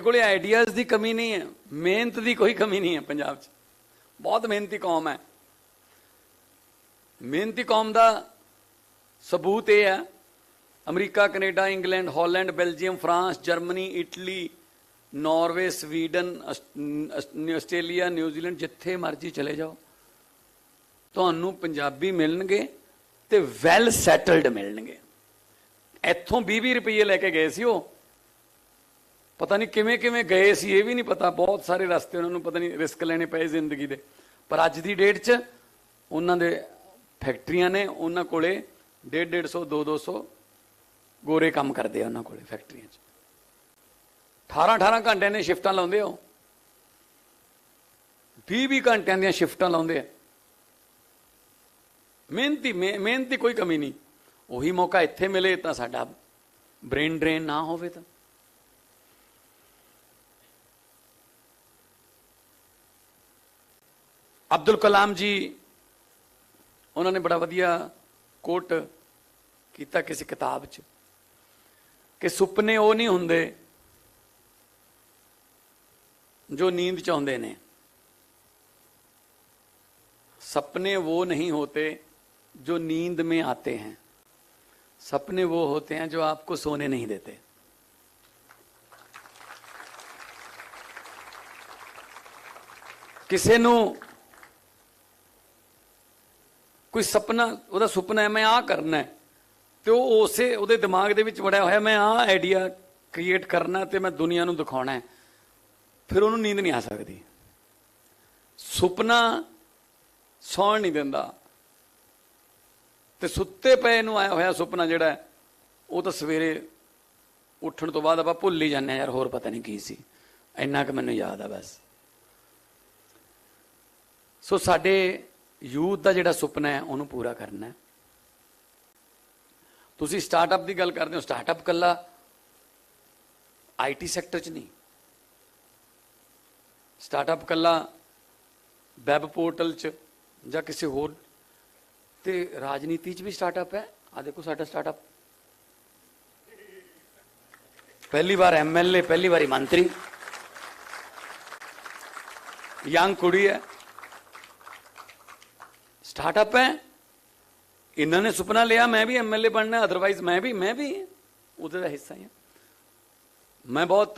कोले आइडियाज़ की कमी नहीं है, मेहनत की कोई कमी नहीं है। पंजाब च बहुत मेहनती कौम है। मेहनती कौम का सबूत यह है, America, Canada, England, Holland, Belgium, France, Germany, Italy, Norway, Sweden, Australia, New Zealand, जिथे मर्जी चले जाओ तुहानू पंजाबी मिलणगे ते वैल सैटल्ड मिलणगे। इत्थों 20-20 रुपये लैके गए सी, वो पता नहीं किवें किवें गए सी, ये भी नहीं पता। बहुत सारे रास्ते उन्होंने पता नहीं रिस्क लेने पे जिंदगी दे। पर अज की डेट च उन्होंने फैक्ट्रियां ने, उन्होंने कोले 150-150, 200 गोरे काम करते हैं उन्होंने कोले फैक्ट्रियां च। 18-18 घंटे ने शिफ्टां लाउंदे हो, 20-20 घंटिया दी शिफ्टां लाउंदे आ। मेहनती कोई कमी नहीं। उही मौका इत्थे मिले तो साडा ब्रेन ड्रेन ना होवे। तो अब्दुल कलाम जी उन्होंने बड़ा वधिया कोट किया किसी किताब च कि सुपने वो नहीं होंदे जो नींद चाहते ने, सपने वो नहीं होते जो नींद में आते हैं, सपने वो होते हैं जो आपको सोने नहीं देते। किसी नू कोई सपना, वह सुपना है मैं आ करना है, तो उसे उहदे दिमाग दे विच वड़िया होया मैं आ आइडिया क्रिएट करना ते मैं दुनिया नू दिखाना है, फिर उन्होंने नींद नहीं आ सकती। सुपना सौण नहीं दिंदा ते सुत्ते पे नू आया होया सुपना जिहड़ा है वो तो सवेरे उठण तो बाद आपां भुल ही जाने यार होर पता नहीं की सी, इन्ना कि मैनूं याद आ बस। सो साडे यूथ का जिहड़ा सुपना है उन्होंने पूरा करना है। तुसीं स्टार्टअप की गल करते हो, स्टार्टअप कला IT सैक्टर च नहीं, स्टार्टअप कला वैब पोर्टल च जां किसी होर, ते राजनीति च भी स्टार्टअप है। आ देखो साडा स्टार्टअप पहली बार MLA, पहली बारी मंत्री, यंग कुड़ी है, स्टार्टअप है। इन्होंने सुपना लिया मैं भी MLA बनना, अदरवाइज मैं भी उधर हिस्सा ही। मैं बहुत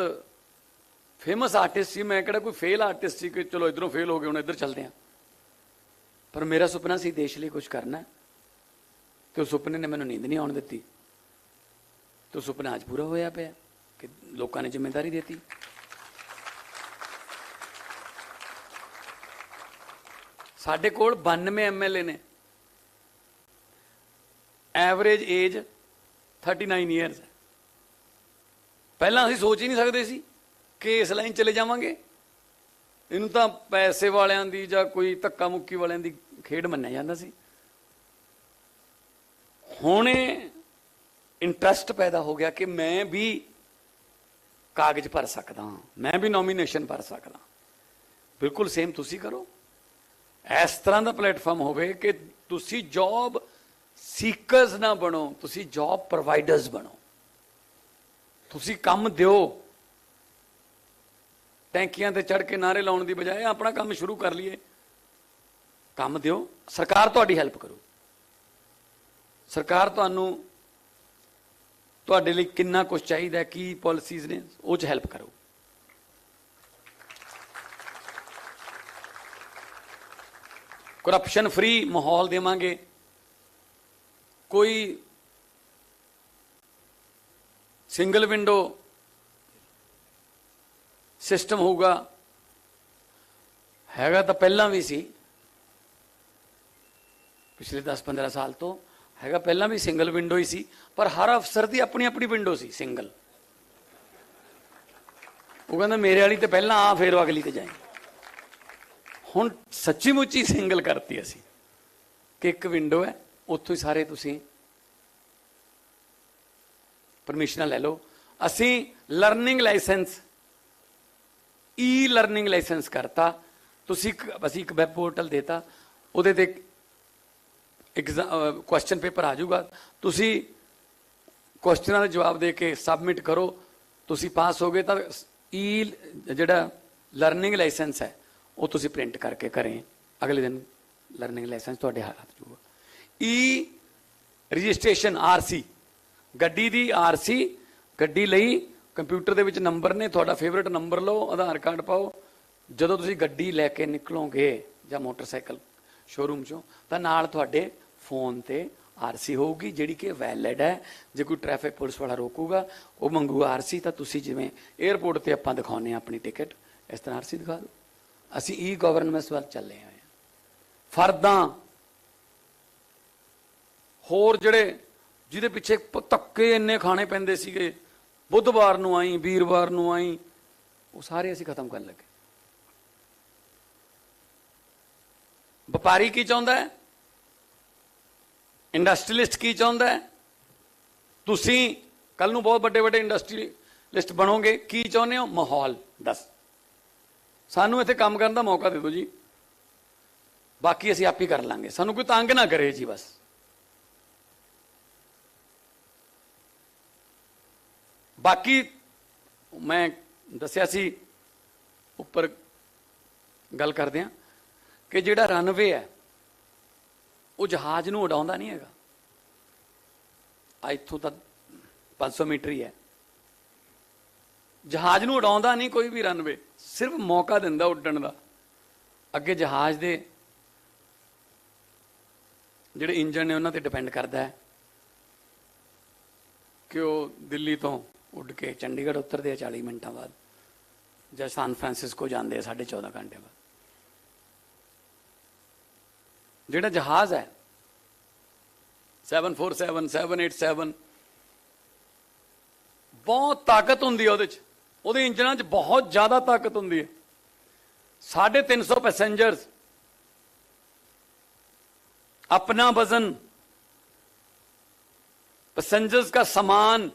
फेमस आर्टिस्ट सी, मैं किहड़ा कोई फेल आर्टिस्ट सी कि चलो इधरों फेल हो गए हुण इधर चलते हैं। पर मेरा सुपना सी देश लिए कुछ करना, तो सुपने ने मैनूं नींद नहीं आउण दित्ती। तो सुपना अज पूरा होया पिया कि लोगों ने जिम्मेदारी देती। साडे कोल 92 MLA ने, एवरेज एज 39 ईयरस है। पहला असीं सोच ही नहीं सकते सी कि इस लाइन चले जावांगे। इनू तो पैसे वालियां दी जां कोई धक्का मुक्की वालियां दी खेड मन्निया जांदा सी। हुण इंटरस्ट पैदा हो गया कि मैं भी कागज भर सकदा, मैं भी नॉमीनेशन भर सकदा। बिल्कुल सेम तुसीं करो। इस तरह का प्लेटफॉर्म होवे कि तुसीं जॉब सीकर्स ना बनो, तुसीं जॉब प्रोवाइडर्स बनो। तुसीं काम दिओ, टैंकियां ते चढ़ के नारे लाउण दी बजाय अपना काम शुरू कर लीए। काम दिओ, सरकार तुहाडी हैल्प करो। सरकार तुहानू तुहाडे लई किन्ना कुछ चाहीदा, की पॉलिसीज़ ने, उह च हैल्प करो। करप्शन फ्री माहौल देवांगे, कोई सिंगल विंडो सिस्टम होगा, हैगा तो पहला भी सी, पिछले 10-15 साल तो हैगा, पहला भी सिंगल विंडो ही सी, पर हर अफसर की अपनी अपनी विंडो सी सिंगल। वो कहता मेरे वाली तो पहला आ फिर अगली तो जाए। हुण सच्ची मुच्ची सिंगल करती असी कि एक विंडो है, उत्थों ही सारे तुसीं परमिशन ले लो। असी लर्निंग लाइसेंस, ई लर्निंग लाइसेंस करता। तुसीं असी एक वैब पोर्टल देता, उहदे ते क्वेश्चन पेपर आ जाऊगा, तुसीं क्वेश्चनों के जवाब दे के सबमिट करो, तुसीं पास हो गए तो ਜਿਹੜਾ ਲਰਨਿੰਗ ਲਾਇਸੈਂਸ ਹੈ ਉਹ ਤੁਸੀਂ ਪ੍ਰਿੰਟ ਕਰਕੇ ਘਰੇ ਅਗਲੇ ਦਿਨ ਲਰਨਿੰਗ ਲਾਇਸੈਂਸ ਤੁਹਾਡੇ ਹੱਥ ਜੂਗਾ। ਈ ਰਜਿਸਟ੍ਰੇਸ਼ਨ ਆਰਸੀ, ਗੱਡੀ ਦੀ ਆਰਸੀ, ਗੱਡੀ ਲਈ ਕੰਪਿਊਟਰ ਦੇ ਵਿੱਚ ਨੰਬਰ ਨੇ, ਤੁਹਾਡਾ ਫੇਵਰੇਟ ਨੰਬਰ ਲਓ, ਆਧਾਰ ਕਾਰਡ ਪਾਓ। ਜਦੋਂ ਤੁਸੀਂ ਗੱਡੀ ਲੈ ਕੇ ਨਿਕਲੋਗੇ ਜਾਂ ਮੋਟਰਸਾਈਕਲ ਸ਼ੋਰੂਮ ਚੋਂ ਤਾਂ ਨਾਲ ਤੁਹਾਡੇ ਫੋਨ ਤੇ ਆਰਸੀ ਹੋਊਗੀ ਜਿਹੜੀ ਕਿ ਵੈਲਿਡ ਹੈ। ਜੇ ਕੋਈ ਟ੍ਰੈਫਿਕ ਪੁਲਿਸ ਵਾਲਾ ਰੋਕੂਗਾ ਉਹ ਮੰਗੂਗਾ ਆਰਸੀ, ਤਾਂ ਤੁਸੀਂ ਜਿਵੇਂ 에ਅਰਪੋਰਟ ਤੇ ਆਪਾਂ ਦਿਖਾਉਂਦੇ ਹਾਂ ਆਪਣੀ ਟਿਕਟ, ਇਸ ਤਰ੍ਹਾਂ ਆਰਸੀ ਦਿਖਾ ਦਿਓ। ਅਸੀਂ ਈ ਗਵਰਨੈਂਸ ਵੱਲ ਚੱਲੇ ਹੋਏ ਹਾਂ। ਫਰਦਾਂ ਹੋਰ ਜਿਹੜੇ ਜਿਹਦੇ ਪਿੱਛੇ ਧੱਕੇ ਇੰਨੇ ਖਾਣੇ ਪੈਂਦੇ ਸੀਗੇ, ਬੁੱਧਵਾਰ ਨੂੰ ਆਈ, ਵੀਰਵਾਰ ਨੂੰ ਆਈ, ਉਹ ਸਾਰੇ ਅਸੀਂ ਖਤਮ ਕਰਨ ਲੱਗੇ। ਵਪਾਰੀ ਕੀ ਚਾਹੁੰਦਾ ਹੈ, ਇੰਡਸਟਰੀਲਿਸਟ ਕੀ ਚਾਹੁੰਦਾ ਹੈ, ਤੁਸੀਂ ਕੱਲ ਨੂੰ ਬਹੁਤ ਵੱਡੇ ਵੱਡੇ ਇੰਡਸਟਰੀਲਿਸਟ ਬਣੋਗੇ, ਕੀ ਚਾਹੁੰਦੇ ਹੋ? ਮਾਹੌਲ ਦੱਸ, ਸਾਨੂੰ ਇੱਥੇ ਕੰਮ ਕਰਨ ਦਾ ਮੌਕਾ ਦੇ ਦਿਓ ਜੀ, ਬਾਕੀ ਅਸੀਂ ਆਪ ਹੀ ਕਰ ਲਾਂਗੇ, ਸਾਨੂੰ ਕੋਈ ਤੰਗ ਨਾ ਕਰੇ ਜੀ। ਬਸ ਬਾਕੀ ਮੈਂ ਦੱਸਿਆ ਸੀ ਉੱਪਰ ਗੱਲ ਕਰਦੇ ਹਾਂ ਕਿ ਜਿਹੜਾ ਰਨਵੇ ਹੈ ਉਹ ਜਹਾਜ਼ ਨੂੰ ਉਡਾਉਂਦਾ ਨਹੀਂ ਹੈਗਾ। ਇੱਥੋਂ ਤਾਂ 500 ਮੀਟਰ ਹੀ ਹੈ, ਜਹਾਜ਼ ਨੂੰ ਉਡਾਉਂਦਾ ਨਹੀਂ ਕੋਈ ਵੀ ਰਨਵੇ, ਸਿਰਫ ਮੌਕਾ ਦਿੰਦਾ ਉੱਡਣ ਦਾ। ਅੱਗੇ ਜਹਾਜ਼ ਦੇ ਜਿਹੜੇ ਇੰਜਣ ਨੇ ਉਹਨਾਂ ਤੇ ਡਿਪੈਂਡ ਕਰਦਾ ਹੈ ਕਿ ਉਹ ਦਿੱਲੀ ਤੋਂ ਉੱਡ ਕੇ ਚੰਡੀਗੜ੍ਹ ਉਤਰਦੇ ਆ 40 ਮਿੰਟਾਂ ਬਾਅਦ, ਜਾਂ ਸੈਨ ਫਰਾਂਸਿਸਕੋ ਜਾਂਦੇ ਆ 14.5 ਘੰਟੇ ਬਾਅਦ। ਜਿਹੜਾ ਜਹਾਜ਼ ਹੈ 747 787 ਬਹੁਤ ਤਾਕਤ ਹੁੰਦੀ ਹੈ ਉਹਦੇ ਚ, ਉਹਦੇ ਇੰਜਨਾਂ 'ਚ ਬਹੁਤ ਜ਼ਿਆਦਾ ਤਾਕਤ ਹੁੰਦੀ ਹੈ। 350 पैसेंजर्स, अपना वजन, पैसेंजर्स का सामान,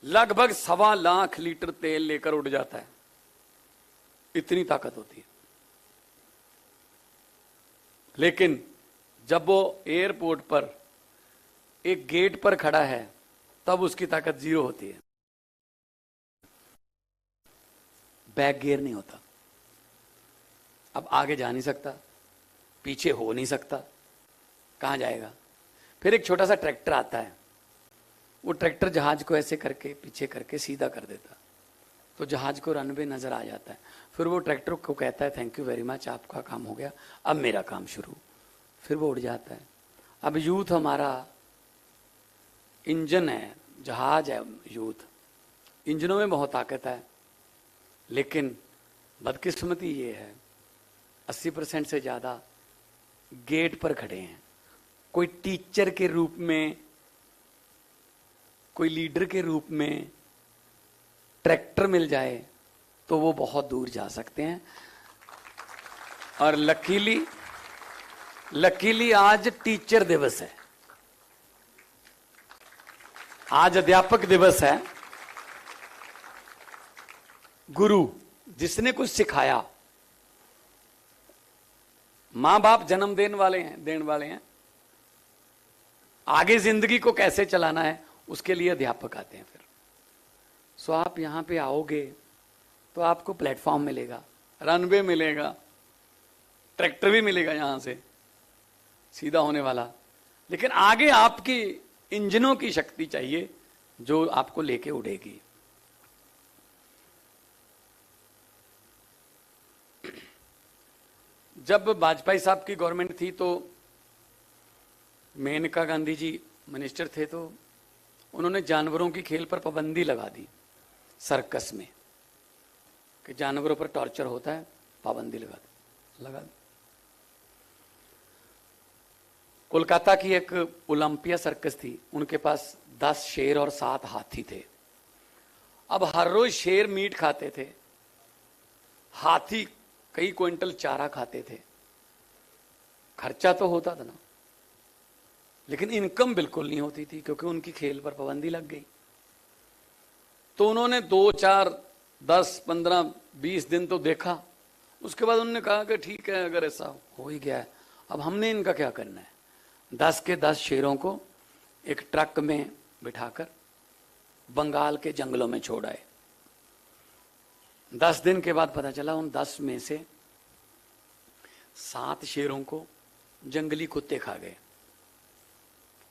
लगभग 1.25 लाख लीटर तेल लेकर उड़ जाता है। इतनी ताकत होती है। लेकिन जब वो एयरपोर्ट पर एक गेट पर खड़ा है तब उसकी ताकत 0 होती है। बैक गियर नहीं होता, अब आगे जा नहीं सकता, पीछे हो नहीं सकता, कहां जाएगा? फिर एक छोटा सा ट्रैक्टर आता है, वो ट्रैक्टर जहाज को ऐसे करके पीछे करके सीधा कर देता, तो जहाज को रनवे नजर आ जाता है। फिर वो ट्रैक्टर को कहता है थैंक यू वेरी मच, आपका काम हो गया, अब मेरा काम शुरू। फिर वो उड़ जाता है। अब यूथ हमारा इंजन है, जहाज है यूथ, इंजनों में बहुत ताकत है, लेकिन बदकिस्मती ये है 80% से ज़्यादा गेट पर खड़े हैं। कोई टीचर के रूप में, कोई लीडर के रूप में ट्रैक्टर मिल जाए तो वो बहुत दूर जा सकते हैं। और लकीली आज टीचर दिवस है, आज अध्यापक दिवस है। गुरु जिसने कुछ सिखाया, मां बाप जन्म देने वाले हैं, आगे जिंदगी को कैसे चलाना है उसके लिए अध्यापक आते हैं। फिर सो आप यहां पे आओगे तो आपको प्लेटफॉर्म मिलेगा, रनवे मिलेगा, ट्रैक्टर भी मिलेगा यहां से सीधा होने वाला, लेकिन आगे आपकी इंजनों की शक्ति चाहिए जो आपको लेके उड़ेगी। जब वाजपेयी साहब की गवर्नमेंट थी तो मेनका गांधी जी मिनिस्टर थे, तो उन्होंने जानवरों की खेल पर पाबंदी लगा दी सर्कस में, कि जानवरों पर टॉर्चर होता है, पाबंदी लगा दी। कोलकाता की एक ओलंपिया सर्कस थी, उनके पास 10 शेर और 7 हाथी थे। अब हर रोज शेर मीट खाते थे, हाथी कई क्विंटल चारा खाते थे। खर्चा तो होता था ना, लेकिन इनकम बिल्कुल नहीं होती थी क्योंकि उनकी खेल पर पाबंदी लग गई। तो उन्होंने 2, 4, 10, 15, 20 दिन तो देखा, उसके बाद उन्होंने कहा कि ठीक है, अगर ऐसा हो ही गया है, अब हमने इनका क्या करना है। 10 के 10 शेरों को एक ट्रक में बिठाकर बंगाल के जंगलों में छोड़ आए। 10 दिन के बाद पता चला उन 10 में से 7 शेरों को जंगली कुत्ते खा गए।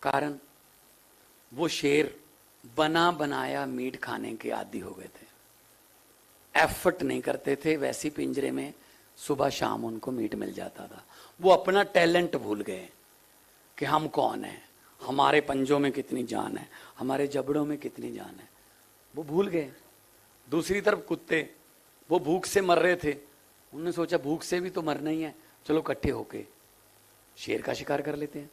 कारण वो शेर बना बनाया मीट खाने के आदी हो गए थे, एफर्ट नहीं करते थे, वैसी पिंजरे में सुबह शाम उनको मीट मिल जाता था। वो अपना टैलेंट भूल गए कि हम कौन हैं, हमारे पंजों में कितनी जान है, हमारे जबड़ों में कितनी जान है, वो भूल गए। दूसरी तरफ कुत्ते, वो भूख से मर रहे थे, उन्होंने सोचा भूख से भी तो मरना ही है, चलो इकट्ठे होके शेर का शिकार कर लेते हैं।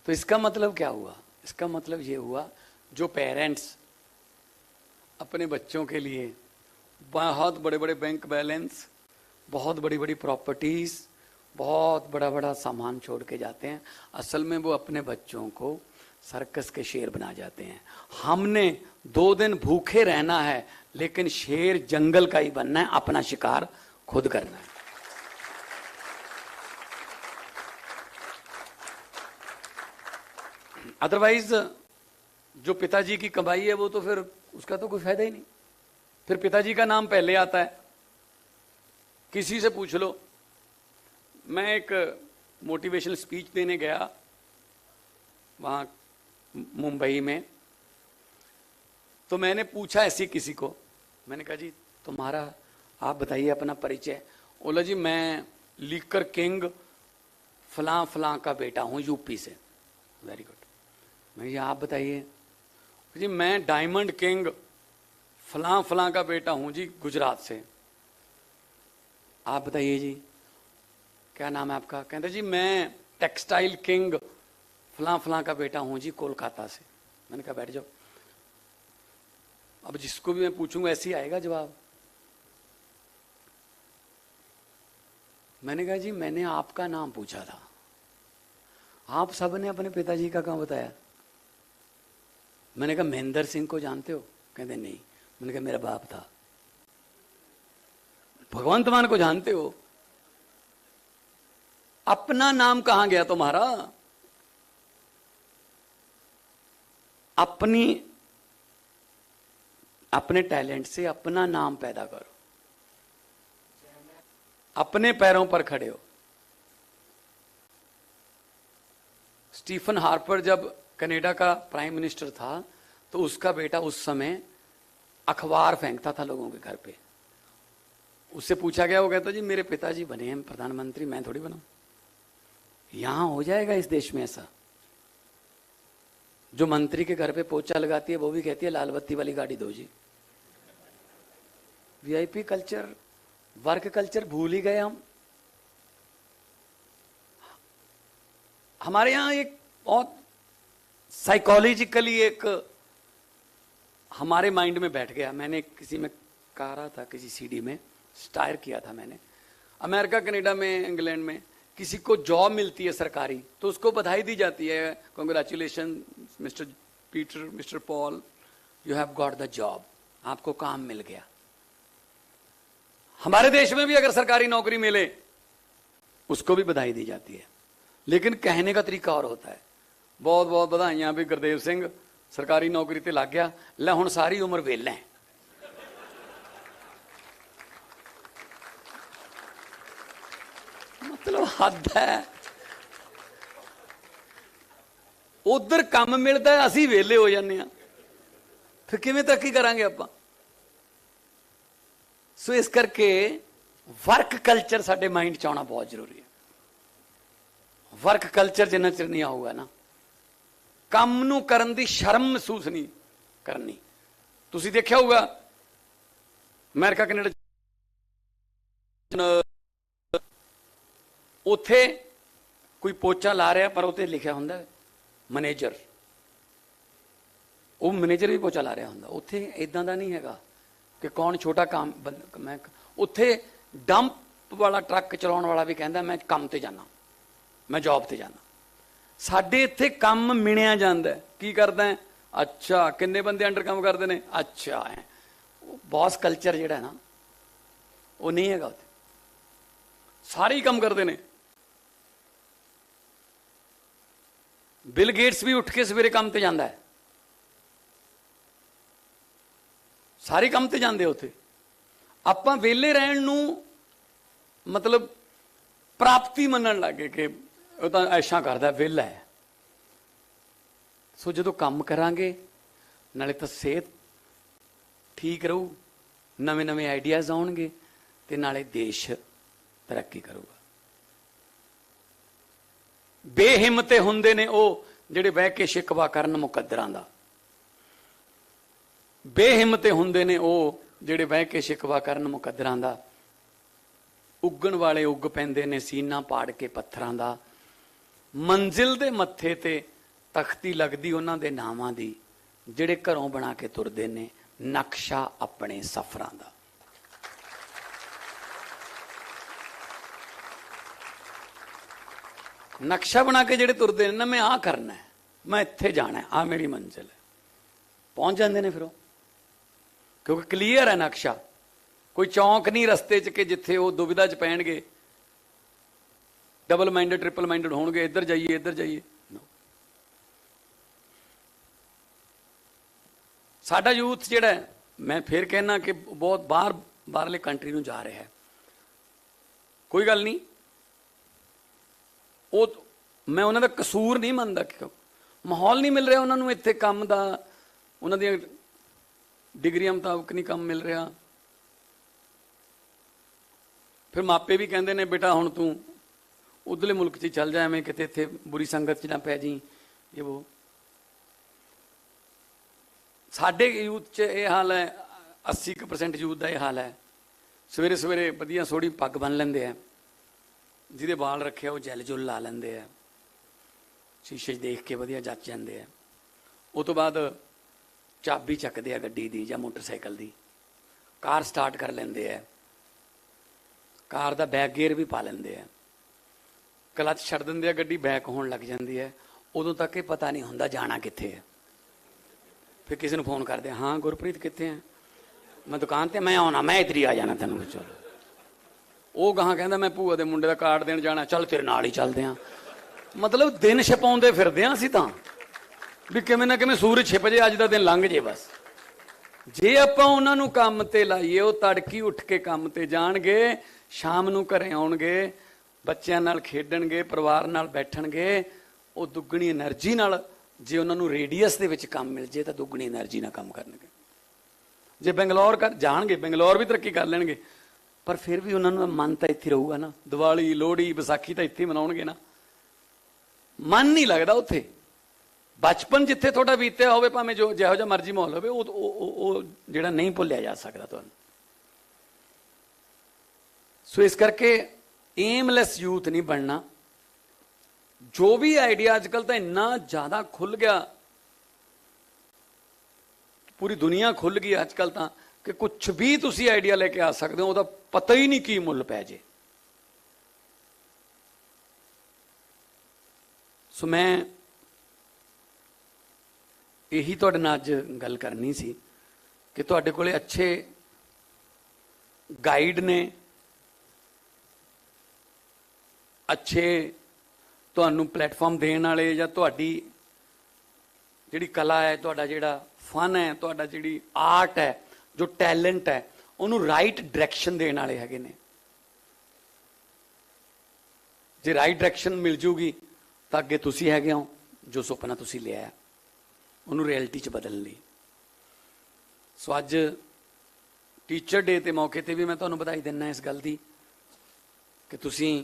तो इसका मतलब क्या हुआ? इसका मतलब ये हुआ, जो पेरेंट्स अपने बच्चों के लिए बहुत बड़े बड़े बैंक बैलेंस, बहुत बड़ी बड़ी प्रॉपर्टीज, बहुत बड़ा बड़ा सामान छोड़ के जाते हैं, असल में वो अपने बच्चों को सर्कस के शेर बना जाते हैं। हमने 2 दिन भूखे रहना है, लेकिन शेर जंगल का ही बनना है, अपना शिकार खुद करना है। अदरवाइज जो पिताजी की कमाई है वो तो फिर उसका तो कोई फायदा ही नहीं, फिर पिताजी का नाम पहले आता है। किसी से पूछ लो, मैं एक मोटिवेशनल स्पीच देने गया वहां मुंबई में, तो मैंने पूछा ऐसी किसी को, मैंने कहा जी तुम्हारा, आप बताइए अपना परिचय। बोला जी मैं लीकर किंग फलां फलां का बेटा हूं यूपी से। Very good. मैं, ये आप बताइए। जी मैं डायमंड किंग फलां फलां का बेटा हूं जी गुजरात से। आप बताइए जी क्या नाम है आपका? कहते जी मैं टेक्सटाइल किंग फलां फलां का बेटा हूं जी कोलकाता से। मैंने कहा बैठ जाओ, अब जिसको भी मैं पूछूंगा ऐसे ही आएगा जवाब। मैंने कहा जी मैंने आपका नाम पूछा था, आप सबने अपने पिताजी का कहां बताया? मैंने कहा महेंद्र सिंह को जानते हो? कहते नहीं। मैंने कहा मेरा बाप था। भगवंत मान को जानते हो? अपना नाम कहां गया तुम्हारा? अपने टैलेंट से अपना नाम पैदा करो, अपने पैरों पर खड़े हो। स्टीफन हार्पर जब कनाडा का प्राइम मिनिस्टर था, तो उसका बेटा उस समय अखबार फेंकता था लोगों के घर पे। उससे पूछा गया, वो कहता जी मेरे पिताजी बने हैं प्रधानमंत्री, मैं थोड़ी बनाऊं। यहां हो जाएगा इस देश में ऐसा? जो मंत्री के घर पे पोछा लगाती है वो भी कहती है लाल बत्ती वाली गाड़ी दो जी। वीआईपी कल्चर, वर्क कल्चर भूल ही गए हम। हमारे यहां एक बहुत साइकोलॉजिकली एक हमारे माइंड में बैठ गया। मैंने किसी में कहा रहा था, किसी सीडी में स्टायर किया था मैंने, अमेरिका कनाडा में इंग्लैंड में किसी को जॉब मिलती है सरकारी, तो उसको बधाई दी जाती है, congratulation mister Peter, mister Paul, you have got the job, आपको काम मिल गया। हमारे देश में भी अगर सरकारी नौकरी मिले उसको भी बधाई दी जाती है, लेकिन कहने का तरीका और होता है। बहुत बहुत बधाइयां भी गुरदेव सिंह सरकारी नौकरी ते लग गया, ले हुण सारी उम्र वेला है। मतलब हद है। उधर काम मिलता है, असी वेले हो जाने, फिर किवें तरक्की करांगे आपां? सो इस करके वर्क कल्चर साडे माइंड च आउणा बहुत जरूरी है। वर्क कल्चर जिन्ना चिर नहीं आऊगा ना, काम नूं करन दी शर्म महसूस नहीं करनी। तुसीं देखिया होगा अमेरिका कनाडा उत्थे कोई पोचा ला रहा पर उत्ते लिखिया हुंदा मैनेजर, वो मैनेजर भी पोचा ला रहा हुंदा। उत्थे इदां दा नहीं हैगा कि कौन छोटा काम। मैं उत्थे डंप वाला ट्रक चलाउण वाला भी कहंदा मैं काम ते जाना, मैं जॉब ते जाना। साडे इत्थे काम मिणिया जांदा है, की करदा है? अच्छा किन्ने बंदे अंडर काम करदे ने? अच्छा है। बॉस कल्चर जिहड़ा है ना वो नहीं हैगा उत्थे, सारे ही काम करदे ने। बिल गेट्स भी उठ के सवेरे काम ते जांदा है, सारे काम ते जांदे उत्थे। ਆਪਾਂ ਵਿਹਲੇ ਰਹਿਣ ਨੂੰ ਮਤਲਬ ਪ੍ਰਾਪਤੀ ਮੰਨਣ ਲੱਗੇ ਕਿ ਉਹ ਤਾਂ ਐਸ਼ਾਂ ਕਰਦਾ, ਵਿਹਲਾ ਹੈ। ਸੋ ਜਦੋਂ ਕੰਮ ਕਰਾਂਗੇ ਨਾਲੇ ਤਾਂ ਸਿਹਤ ਠੀਕ ਰਹੂ, ਨਵੇਂ ਨਵੇਂ ਆਈਡੀਆਜ਼ ਆਉਣਗੇ ਤੇ ਨਾਲੇ ਦੇਸ਼ ਤਰੱਕੀ ਕਰੂਗਾ। ਬੇਹਿੰਮਤੇ ਹੁੰਦੇ ਨੇ ਉਹ ਜਿਹੜੇ ਬਹਿ ਕੇ ਸ਼ਿਕਵਾ ਕਰਨ ਮੁਕੱਦਰਾਂ ਦਾ। ਬੇਹਿੰਮਤੇ ਹੁੰਦੇ ਨੇ ਉਹ ਜਿਹੜੇ ਬਹਿ ਕੇ ਸ਼ਿਕਵਾ ਕਰਨ ਮੁਕੱਦਰਾਂ ਦਾ। ਉੱਗਣ ਵਾਲੇ ਉੱਗ ਪੈਂਦੇ ਨੇ ਸੀਨਾ ਪਾੜ ਕੇ ਪੱਥਰਾਂ ਦਾ। ਮੰਜ਼ਿਲ ਦੇ ਮੱਥੇ ਤੇ ਤਖਤੀ ਲੱਗਦੀ ਉਹਨਾਂ ਦੇ ਨਾਵਾਂ ਦੀ, ਜਿਹੜੇ ਘਰੋਂ ਬਣਾ ਕੇ ਤੁਰਦੇ ਨੇ ਨਕਸ਼ਾ ਆਪਣੇ ਸਫ਼ਰਾਂ ਦਾ। ਨਕਸ਼ਾ ਬਣਾ ਕੇ ਜਿਹੜੇ ਤੁਰਦੇ ਨੇ ਨਾ, ਮੈਂ ਆਹ ਕਰਨਾ ਹੈ, ਮੈਂ ਇੱਥੇ ਜਾਣਾ, ਆਹ ਮੇਰੀ ਮੰਜ਼ਿਲ ਹੈ, ਪਹੁੰਚ ਜਾਂਦੇ ਨੇ ਫਿਰ ਉਹ, ਕਿਉਂਕਿ ਕਲੀਅਰ ਹੈ ਨਕਸ਼ਾ। ਕੋਈ ਚੌਂਕ ਨਹੀਂ ਰਸਤੇ 'ਚ ਕਿ ਜਿੱਥੇ ਉਹ ਦੁਵਿਧਾ 'ਚ ਪੈਣਗੇ, ਡਬਲ ਮਾਈਂਡਡ ਟ੍ਰਿਪਲ ਮਾਈਂਡਡ ਹੋਣਗੇ, ਇੱਧਰ ਜਾਈਏ ਇੱਧਰ ਜਾਈਏ। ਸਾਡਾ ਯੂਥ ਜਿਹੜਾ ਹੈ, ਮੈਂ ਫਿਰ ਕਹਿਣਾ ਕਿ ਬਹੁਤ ਬਾਹਰਲੇ ਕੰਟਰੀ ਨੂੰ ਜਾ ਰਿਹਾ ਹੈ। ਕੋਈ ਗੱਲ ਨਹੀਂ, ਉਹ ਮੈਂ ਉਹਨਾਂ ਦਾ ਕਸੂਰ ਨਹੀਂ ਮੰਨਦਾ ਕਿ ਮਾਹੌਲ ਨਹੀਂ ਮਿਲ ਰਿਹਾ ਉਹਨਾਂ ਨੂੰ ਇੱਥੇ ਕੰਮ ਦਾ, ਉਹਨਾਂ ਦੀਆਂ ਡਿਗਰੀਆਂ ਮੁਤਾਬਕ ਨਹੀਂ ਕੰਮ ਮਿਲ ਰਿਹਾ। ਫਿਰ ਮਾਪੇ ਵੀ ਕਹਿੰਦੇ ਨੇ ਬੇਟਾ ਹੁਣ ਤੂੰ ਉਧਰਲੇ ਮੁਲਕ 'ਚ ਚੱਲ ਜਾ, ਐਵੇਂ ਕਿਤੇ ਇੱਥੇ ਬੁਰੀ ਸੰਗਤ 'ਚ ਨਾ ਪੈ ਜੀ, ਇਹ ਉਹ। ਸਾਡੇ ਯੂਥ 'ਚ ਇਹ ਹਾਲ ਹੈ, 80% ਯੂਥ ਦਾ ਇਹ ਹਾਲ ਹੈ। ਸਵੇਰੇ ਸਵੇਰੇ ਵਧੀਆ ਸੋਹਣੀ ਪੱਗ ਬੰਨ ਲੈਂਦੇ ਆ, ਜਿਹਦੇ ਵਾਲ ਰੱਖਿਆ ਉਹ ਜੈਲ ਜੁਲ ਲਾ ਲੈਂਦੇ ਆ, ਸ਼ੀਸ਼ੇ 'ਚ ਦੇਖ ਕੇ ਵਧੀਆ ਜੱਚ ਜਾਂਦੇ ਆ। ਉਹ ਤੋਂ ਬਾਅਦ ਚਾਬੀ ਚੱਕਦੇ ਆ ਗੱਡੀ ਦੀ ਜਾਂ ਮੋਟਰਸਾਈਕਲ ਦੀ, ਕਾਰ ਸਟਾਰਟ ਕਰ ਲੈਂਦੇ ਆ, ਕਾਰ ਦਾ ਬੈਕ ਗੇਅਰ ਵੀ ਪਾ ਲੈਂਦੇ ਆ, ਕਲੱਚ ਛੱਡ ਦਿੰਦੇ ਆ, ਗੱਡੀ ਬੈਕ ਹੋਣ ਲੱਗ ਜਾਂਦੀ ਹੈ। ਉਦੋਂ ਤੱਕ ਇਹ ਪਤਾ ਨਹੀਂ ਹੁੰਦਾ ਜਾਣਾ ਕਿੱਥੇ ਹੈ। ਫਿਰ ਕਿਸੇ ਨੂੰ ਫੋਨ ਕਰਦੇ, ਹਾਂ ਗੁਰਪ੍ਰੀਤ ਕਿੱਥੇ ਹੈ? ਮੈਂ ਦੁਕਾਨ ਤੇ, ਮੈਂ ਆਉਣਾ, ਮੈਂ ਇੱਧਰ ਹੀ ਆ ਜਾਣਾ ਤੈਨੂੰ। ਚਲੋ, ਉਹ ਗਾਹਾਂ ਕਹਿੰਦਾ ਮੈਂ ਭੂਆ ਦੇ ਮੁੰਡੇ ਦਾ ਕਾਰਡ ਦੇਣ ਜਾਣਾ, ਚੱਲ ਤੇਰੇ ਨਾਲ ਹੀ ਚੱਲਦੇ ਹਾਂ। ਮਤਲਬ ਦਿਨ ਛਪਾਉਂਦੇ ਫਿਰਦੇ ਹਾਂ ਅਸੀਂ ਤਾਂ, ਵੀ ਕਿਵੇਂ ਨਾ ਕਿਵੇਂ ਸੂਰਜ ਛਿਪ ਜੇ, ਅੱਜ ਦਾ ਦਿਨ ਲੰਘ ਜੇ ਬਸ। ਜੇ ਆਪਾਂ ਉਹਨਾਂ ਨੂੰ ਕੰਮ ਤੇ ਲਾਈਏ, ਉਹ ਤੜਕੀ ਉੱਠ ਕੇ ਕੰਮ ਤੇ ਜਾਣਗੇ, ਸ਼ਾਮ ਨੂੰ ਘਰੇ ਆਉਣਗੇ, ਬੱਚਿਆਂ ਨਾਲ ਖੇਡਣਗੇ, ਪਰਿਵਾਰ ਨਾਲ ਬੈਠਣਗੇ, ਉਹ ਦੁੱਗਣੀ એનર્ਜੀ ਨਾਲ। ਜੇ ਉਹਨਾਂ ਨੂੰ ਰੇਡੀਅਸ ਦੇ ਵਿੱਚ ਕੰਮ ਮਿਲ ਜੇ ਤਾਂ ਦੁੱਗਣੀ એનર્ਜੀ ਨਾਲ ਕੰਮ ਕਰਨਗੇ। ਜੇ ਬੰਗਲੌਰ ਜਾਣਗੇ, ਬੰਗਲੌਰ ਵੀ ਤਰੱਕੀ ਕਰ ਲੈਣਗੇ, ਪਰ ਫਿਰ ਵੀ ਉਹਨਾਂ ਨੂੰ ਮਨ ਤਾਂ ਇੱਥੇ ਰਹੂਗਾ ਨਾ। ਦੀਵਾਲੀ, ਲੋਹੜੀ, ਵਿਸਾਖੀ ਤਾਂ ਇੱਥੇ ਮਨਾਉਣਗੇ ਨਾ, ਮਨ ਨਹੀਂ ਲੱਗਦਾ ਉੱਥੇ। ਬਚਪਨ ਜਿੱਥੇ ਤੁਹਾਡਾ ਬੀਤਿਆ ਹੋਵੇ, ਭਾਵੇਂ ਜਿਹੋ ਜਿਹਾ ਮਰਜ਼ੀ ਮਾਹੌਲ ਹੋਵੇ, ਉਹ ਜਿਹੜਾ ਨਹੀਂ ਭੁੱਲਿਆ ਜਾ ਸਕਦਾ ਤੁਹਾਨੂੰ। ਸੋ ਇਸ ਕਰਕੇ ਏਮਲੈਸ ਯੂਥ ਨਹੀਂ ਬਣਨਾ। ਜੋ ਵੀ ਆਈਡੀਆ ਅੱਜ ਕੱਲ ਤਾਂ ਇੰਨਾ ਜ਼ਿਆਦਾ ਖੁੱਲ ਗਿਆ, ਪੂਰੀ ਦੁਨੀਆ ਖੁੱਲ ਗਈ ਅੱਜ ਕੱਲ ਤਾਂ, ਕਿ ਕੁਛ ਵੀ ਤੁਸੀਂ ਆਈਡੀਆ ਲੈ ਕੇ ਆ ਸਕਦੇ ਹੋ, ਉਹਦਾ ਪਤਾ ਹੀ ਨਹੀਂ ਕੀ ਮੁੱਲ ਪੈ ਜੇ। ਸੋ ਮੈਂ ਇਹੀ ਤੁਹਾਡੇ ਨਾਲ ਅੱਜ ਗੱਲ ਕਰਨੀ ਸੀ ਕਿ ਤੁਹਾਡੇ ਕੋਲੇ ਅੱਛੇ ਗਾਈਡ ਨੇ, ਅੱਛੇ ਤੁਹਾਨੂੰ ਪਲੇਟਫਾਰਮ ਦੇਣ ਵਾਲੇ, ਜਾਂ ਤੁਹਾਡੀ ਜਿਹੜੀ ਕਲਾ ਹੈ, ਤੁਹਾਡਾ ਜਿਹੜਾ ਫਨ ਹੈ, ਤੁਹਾਡਾ ਜਿਹੜੀ ਆਰਟ ਹੈ, ਜੋ ਟੈਲੈਂਟ ਹੈ, ਉਹਨੂੰ ਰਾਈਟ ਡਾਇਰੈਕਸ਼ਨ ਦੇਣ ਵਾਲੇ ਹੈਗੇ ਨੇ। ਜੇ ਰਾਈਟ ਡਾਇਰੈਕਸ਼ਨ ਮਿਲ ਜੂਗੀ ਤਾਂ ਅੱਗੇ ਤੁਸੀਂ ਹੈਗੇ ਹੋ, ਜੋ ਸੁਪਨਾ ਤੁਸੀਂ ਲਿਆ ਉਹਨੂੰ ਰਿਐਲਿਟੀ 'ਚ ਬਦਲਣ ਲਈ। ਸੋ ਅੱਜ ਟੀਚਰ ਡੇ ਦੇ ਮੌਕੇ ਤੇ ਵੀ ਮੈਂ ਤੁਹਾਨੂੰ ਵਧਾਈ ਦਿੰਦਾ ਇਸ ਗੱਲ ਦੀ ਕਿ ਤੁਸੀਂ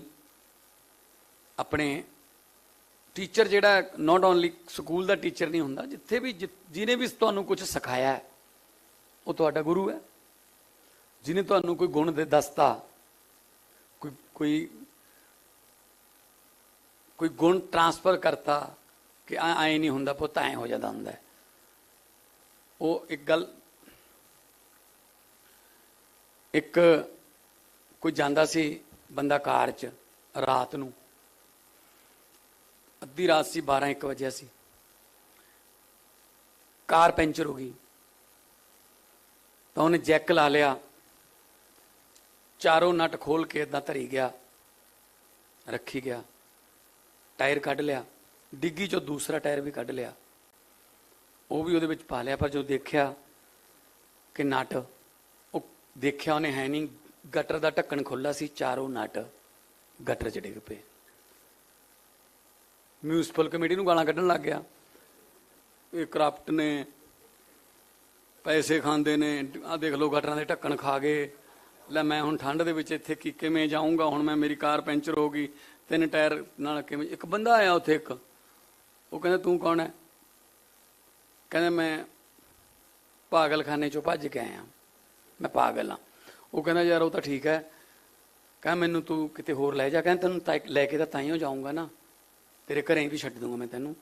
ਆਪਣੇ ਟੀਚਰ, ਜਿਹੜਾ not only school the teacher ਨਹੀਂ ਹੁੰਦਾ, ਜਿੱਥੇ ਵੀ ਜਿਹਨੇ ਵੀ ਤੁਹਾਨੂੰ ਕੁਝ ਸਿਖਾਇਆ ਉਹ ਤੁਹਾਡਾ ਗੁਰੂ ਹੈ। ਜਿਹਨੇ ਤੁਹਾਨੂੰ ਕੋਈ ਗੁਣ ਦੱਸਤਾ, ਕੋਈ ਗੁਣ ਟ੍ਰਾਂਸਫਰ ਕਰਤਾ ਕਿ ਐਂ ਨਹੀਂ ਹੁੰਦਾ ਪੁੱਤ, ਐਂ ਹੋ ਜਾਂਦਾ ਹੁੰਦਾ। ਉਹ ਇੱਕ ਗੱਲ, ਇੱਕ ਕੋਈ ਜਾਂਦਾ ਸੀ ਬੰਦਾ ਕਾਰ 'ਚ ਰਾਤ ਨੂੰ, ਅੱਧੀ ਰਾਤ ਸੀ, 12-1 ਵਜੇ ਸੀ, ਕਾਰ ਪੈਂਚਰ ਹੋ ਗਈ। ਤਾਂ ਉਹਨੇ ਜੈਕ ਲਾ ਲਿਆ, ਚਾਰੋਂ ਨਟ ਖੋਲ ਕੇ ਏਦਾਂ ਧਰੀ ਗਿਆ, ਰੱਖੀ ਗਿਆ, ਟਾਇਰ ਕੱਢ ਲਿਆ, ਡਿੱਗੀ ਚੋਂ ਦੂਸਰਾ ਟਾਇਰ ਵੀ ਕੱਢ ਲਿਆ, ਉਹ ਵੀ ਉਹਦੇ ਵਿੱਚ ਪਾ ਲਿਆ। ਪਰ ਜੋ ਦੇਖਿਆ ਕਿ ਨਟ ਉਹ ਦੇਖਿਆ ਉਹਨੇ ਹੈ ਨਹੀਂ, ਗਟਰ ਦਾ ਢੱਕਣ ਖੁੱਲਾ ਸੀ, ਚਾਰੋਂ ਨਟ ਗਟਰ 'ਚ ਡਿੱਗ ਪਏ। ਮਿਊਨਿਸਪਲ ਕਮੇਟੀ ਨੂੰ ਗਾਲਾਂ ਕੱਢਣ ਲੱਗ ਗਿਆ, ਇਹ ਕਰਪਟ ਨੇ, ਪੈਸੇ ਖਾਂਦੇ ਨੇ, ਆਹ ਦੇਖ ਲਓ ਗਟਰਾਂ ਦੇ ਢੱਕਣ ਖਾ ਗਏ। ਲੈ ਮੈਂ ਹੁਣ ਠੰਡ ਦੇ ਵਿੱਚ ਇੱਥੇ ਕਿਵੇਂ ਜਾਊਂਗਾ, ਹੁਣ ਮੈਂ, ਮੇਰੀ ਕਾਰ ਪੈਂਚਰ ਹੋ ਗਈ, 3 ਟਾਇਰ ਨਾਲ ਕਿਵੇਂ। ਇੱਕ ਬੰਦਾ ਆਇਆ ਉੱਥੇ, ਇੱਕ, ਉਹ ਕਹਿੰਦਾ ਤੂੰ ਕੌਣ ਹੈ? ਕਹਿੰਦਾ ਮੈਂ ਪਾਗਲਖਾਨੇ 'ਚੋਂ ਭੱਜ ਕੇ ਆਇਆ, ਮੈਂ ਪਾਗਲ ਹਾਂ। ਉਹ ਕਹਿੰਦਾ ਯਾਰ ਉਹ ਤਾਂ ਠੀਕ ਹੈ, ਕਹਿੰਦਾ ਮੈਨੂੰ ਤੂੰ ਕਿਤੇ ਹੋਰ ਲੈ ਜਾ। ਕਹਿੰਦਾ ਤੈਨੂੰ ਲੈ ਕੇ ਤਾਂ ਤਾਈਓ ਜਾਊਂਗਾ ਨਾ, ਤੇਰੇ ਘਰੇ ਵੀ ਛੱਡ ਦੂੰਗਾ ਮੈਂ ਤੈਨੂੰ,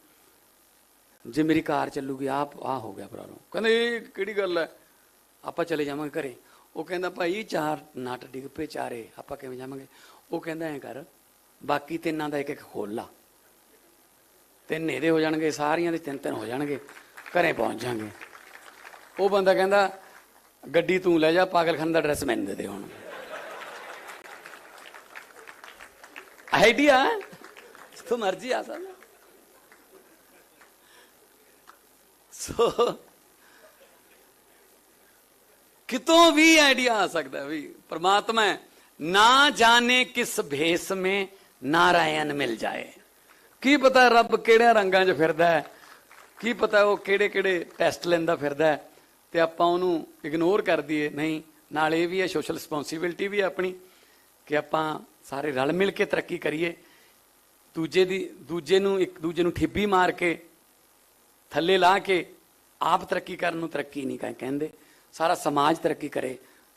ਜੇ ਮੇਰੀ ਕਾਰ ਚੱਲੂਗੀ। ਆਹ ਹੋ ਗਿਆ ਪ੍ਰੋਬਲਮ। ਕਹਿੰਦਾ ਇਹ ਕਿਹੜੀ ਗੱਲ ਹੈ, ਆਪਾਂ ਚਲੇ ਜਾਵਾਂਗੇ ਘਰੇ। ਉਹ ਕਹਿੰਦਾ ਭਾਈ 4 ਨਟ ਡਿੱਗ ਪਏ, ਚਾਰੇ, ਆਪਾਂ ਕਿਵੇਂ ਜਾਵਾਂਗੇ? ਉਹ ਕਹਿੰਦਾ ਐਂ ਕਰ, ਬਾਕੀ 3 ਦਾ 1 ਖੋਲ ਲਾ, 3 ਇਹਦੇ ਹੋ ਜਾਣਗੇ, ਸਾਰੀਆਂ ਦੇ 3 ਹੋ ਜਾਣਗੇ, ਘਰੇ ਪਹੁੰਚ ਜਾਣਗੇ। ਉਹ ਬੰਦਾ ਕਹਿੰਦਾ ਗੱਡੀ ਤੂੰ ਲੈ ਜਾ, ਪਾਗਲਖਾਨੇ ਦਾ ਐਡਰੈਸ ਮੈਨੂੰ ਦੇ ਦੇ। ਹੁਣ ਆਈਡੀਆ ਜਿੱਥੋਂ ਮਰਜ਼ੀ ਆ ਸਕਦਾ। ਸੋ ਕਿਤੋਂ ਵੀ ਆਈਡੀਆ ਆ ਸਕਦਾ ਵੀ। परमात्मा है, ना जाने किस भेष में नारायण मिल जाए। की पता रब किहड़े रंगां 'ਚ फिरदा है, की पता वो किहड़े टैसट लैंदा फिरदा है, ते आपां उहनूं इग्नोर कर दईए। नहीं, नाल इह भी है, सोशल रिस्पोंसिबिलिटी भी है अपनी, कि आपां सारे रल मिल के तरक्की करिए। दूजे नूं एक दूजे नूं ठिब्बी मार के थल्ले ला के आप तरक्की करन नूं तरक्की नहीं कहंदे। सारा समाज तरक्की करे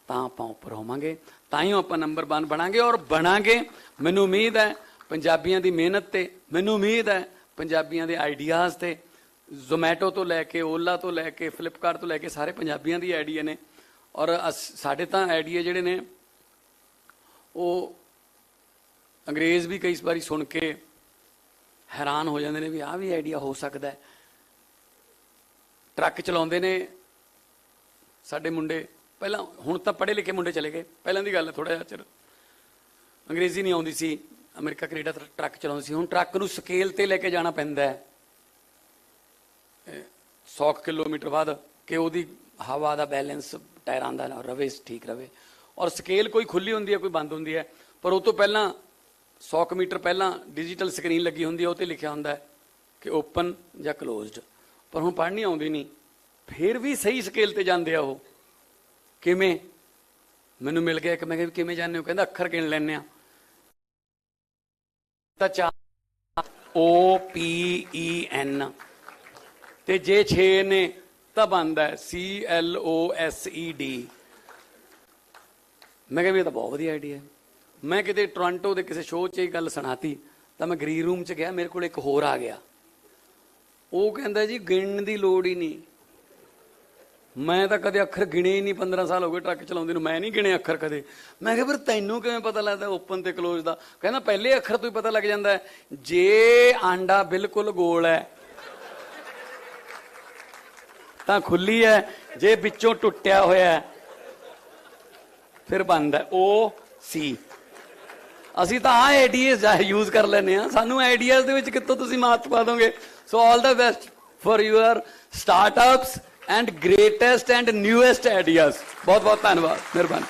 तां आपां उपर होवांगे, ताईं आपां नंबर 1 बनांगे और बनांगे। मैनूं उम्मीद है पंजाबियां दी मेहनत ते, मैनूं उम्मीद है पंजाबियां दे आइडियाज़ ते। जोमैटो तो लैके, ओला तो लैके, फ्लिपकार्ट तो लैके सारे पंजाबियां दी आइडिया ने। और साडे तां आइडिया जिहड़े ने वो अंग्रेज़ भी कई बारी सुन के हैरान हो जाते हैं भी आह भी आइडिया हो सकता है। ट्रक चलाउंदे ने साडे मुंडे, पहला हुण तां पढ़े लिखे मुंडे चले गए, पहलां दी गल है, थोड़ा जिहा चिर अंग्रेजी नहीं आउंदी सी, अमेरिका कनेडा ट्रक चलाउंदे सी। हुण ट्रक नूं स्केल ते लैके जाना पैंदा है 100 किलोमीटर बाद, कि उहदी हवा दा बैलेंस टायरां दा रवे, ठीक रवे। और स्केल कोई खुली हुंदी है, कोई बंद हुंदी है, पर उस तों पहलां 100 मीटर पहलां डिजिटल स्क्रीन लगी हुंदी है, उत्ते लिखिया हुंदा है कि ओपन जां क्लोज्ड। पर हुण पढ़नी आउंदी नहीं, फिर भी सही स्केल ते जांदे आ ओह। किवें? मैनूं मिल गया कि मैं कहा किवें जांदे हो? कहंदा अखर गिण लैंदे आ, तां 4 OPEN ते जे 6 ने तां बनदा है CLOSED। मैं कहा भी ये तां बहुत वधिया आइडिया है। मैं किते टोरंटो के किसी शो च गल सुनाती, तो मैं ग्रीन रूम च गया, मेरे को एक होर आ गया, वो कहता जी गिणन की लोड़ ही नहीं। मैं तो कदे अखर गिणे ही नहीं, 15 साल हो गए ट्रक चलाउंदे नूं, मैं नहीं गिणे अखर कदे। मैं कहा फिर तैनूं किवें पता लगदा ओपन ते क्लोज दा? कहना पहले अखर तो ही पता लग जाता है, जे आंडा बिल्कुल गोल है तां खुली है, जे विचों टुटिया होया है फिर बंद है OC। ਅਸੀਂ ਤਾਂ ਆਹ ਆਈਡੀਆਜ਼ यूज़ कर ਲੈਂਦੇ ਹਾਂ, ਸਾਨੂੰ ਆਈਡੀਆਜ਼ ਦੇ ਵਿੱਚ ਕਿੱਥੋਂ ਤੁਸੀਂ ਮਾਤ ਪਾ ਦੋਗੇ। So all the best for your startups and greatest and newest ideas। बहुत बहुत धन्यवाद, मेहरबानी।